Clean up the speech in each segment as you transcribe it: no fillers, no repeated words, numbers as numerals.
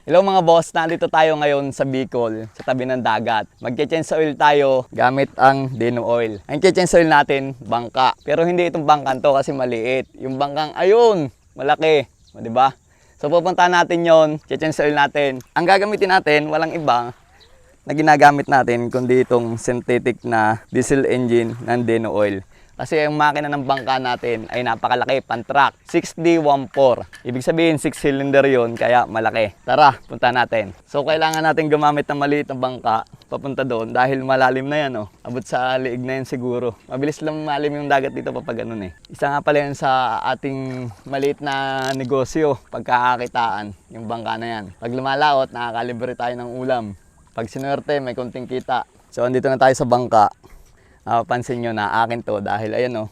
Hello mga boss, nandito tayo ngayon sa Bicol, sa tabi ng dagat. Mag-change oil tayo gamit ang Dino Oil. Ang change oil natin, bangka. Pero hindi itong bangkan to kasi maliit. Yung bangkang ayun, malaki. O, diba? So pupunta natin yon, change oil natin. Ang gagamitin natin, walang iba na ginagamit natin kundi itong synthetic na diesel engine ng Dino Oil. Kasi yung makina ng bangka natin ay napakalaki, pan-truck, 6D14. Ibig sabihin 6 cylinder yon, kaya malaki. Tara, punta natin. So kailangan natin gumamit ng maliit na bangka papunta doon dahil malalim na yan. Oh. Abot sa liig na yan siguro. Mabilis lang malalim yung dagat dito kapag ganun eh. Isa nga pala yan sa ating maliit na negosyo, pagkakakitaan, yung bangka na yan. Pag lumalaot, nakakalibre tayo ng ulam. Pag sinuwerte, may konting kita. So andito na tayo sa bangka. Pansin nyo na akin to dahil ayan o,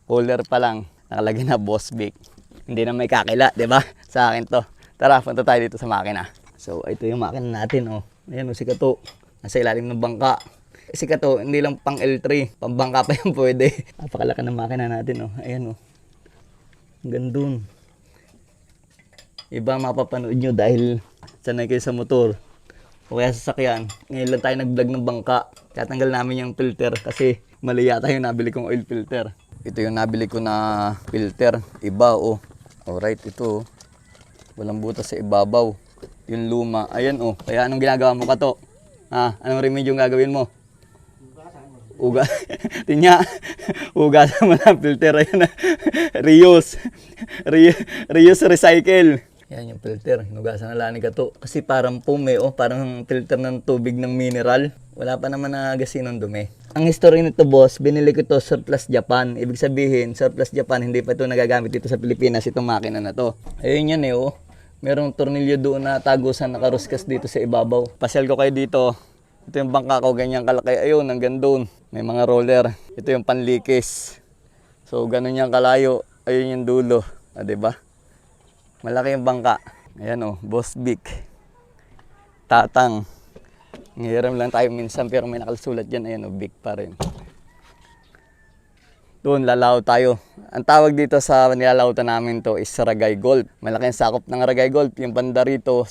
cooler pa lang, nakalagay na Boss Vic. Hindi na may kakila, di ba? Sa akin to. Tara, punta tayo dito sa makina. So, ito yung makina natin o. Ayan o, si Kato. Nasa ilalim ng bangka. Si Kato, hindi lang pang L3, pang bangka pa yung pwede. Napakalaki ng makina natin o. Ayan o. Hanggang dun. Iba mapapanood nyo dahil sanay kayo sa motor o kaya sasakyan. Ngayon lang tayo nag-vlog ng bangka. Tatanggal namin yung filter kasi mali yata yung nabili kong oil filter. Ito yung nabili ko na filter. Iba oh. Alright, ito oh. Walang butas sa ibabaw. Yung luma. Ayan oh. Kaya anong ginagawa mo Kato? Anong remedyo yung gagawin mo? Uga. Tinya. Ugasan mo na filter. Ayan na. Reuse. Reuse, recycle. Yan yung filter, hinugasan na lang ni Kato. Kasi parang pume, parang filter ng tubig ng mineral. Wala pa naman na gasinong dumi. Ang history nito boss, binili ko to surplus Japan. Ibig sabihin, surplus Japan, hindi pa ito nagagamit dito sa Pilipinas, itong makina na to. Ayun yan merong tornilyo doon na tagusan, nakaruskas dito sa ibabaw. Pasyal ko kayo dito. Ito yung bangka ko, ganyan kalaki. Ayun, hanggang doon. May mga roller. Ito yung panlikis. So, ganun yung kalayo. Ayun yung dulo. Diba? Malaki yung bangka. Ayan Boss Vic. Tatang. Ngiram lang tayo minsan pero may nakalsulat dyan. Ayan Vic pa rin. Doon, lalaw tayo. Ang tawag dito sa nilalawtan namin to is Ragay Golf. Malaking sakop ng Ragay Golf. Yung banda rito,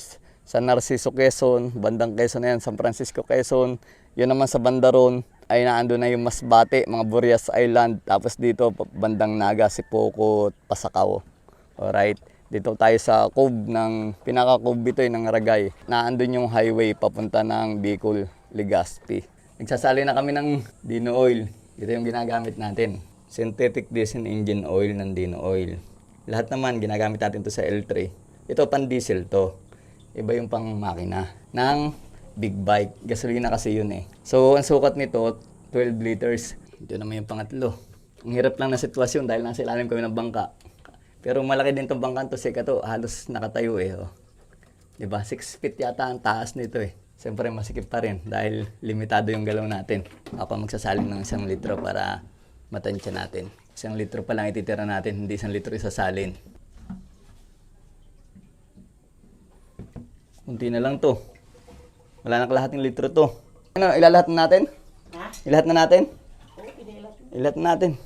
sa Narciso, Quezon. Bandang Quezon na yan, San Francisco, Quezon. Yun naman sa banda ron ay naando na yung Masbate, mga Burias Island. Tapos dito, bandang Naga, Sipoco, Pasakaw. Alright. Dito tayo sa cove ng, pinaka-cove ito ng Ragay. Naandun yung highway papunta ng Bicol, Legazpi. Nagsasali na kami ng Dino Oil. Ito yung ginagamit natin. Synthetic diesel engine oil ng Dino Oil. Lahat naman ginagamit natin to sa L3. Ito pan diesel to. Iba yung pang makina ng big bike. Gasolina kasi yun eh. So ang sukat nito, 12 liters. Ito naman yung pangatlo. Ang hirap lang na sitwasyon dahil nasa ilalim kami ng bangka. Pero malaki din itong bangkan to, Kato. Halos nakatayo Diba? 6 feet yata ang taas nito Siyempre masikip pa rin dahil limitado yung galaw natin. Ako magsasaling ng 1 litro para matansya natin. 1 litro pa lang ititira natin, hindi 1 litro isasalin. Kunti na lang to. Wala na kalahating litro to. Ano, ilalahat na natin? Ilahat na natin? Ilahat na natin.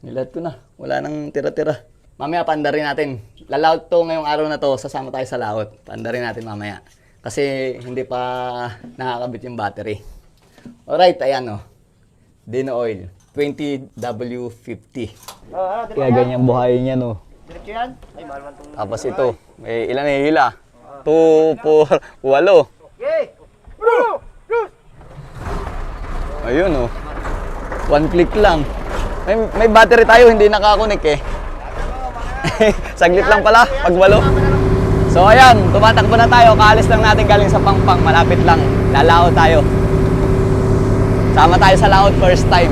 Nilat ko na. Wala nang tira-tira. Mamaya pandarin natin. Lalaot to ngayong araw na to. Sasama tayo sa laot. Pandarin natin mamaya. Kasi hindi pa nakakabit yung battery. Alright, ayan Dino Oil. 20W50. Kaya ganyan buhayin niya Diretso yan? Ay, mahal man itong... Tapos ito. May ilan na hila? 2, 4, 8. Okay! Ayun 1 click lang. May battery tayo, hindi nakakunik Saglit lang pala, pag 8. So ayan, tumatakbo na tayo. Kaalis lang natin galing sa Pangpang. Malapit lang. Lalao tayo. Sama tayo sa laot first time.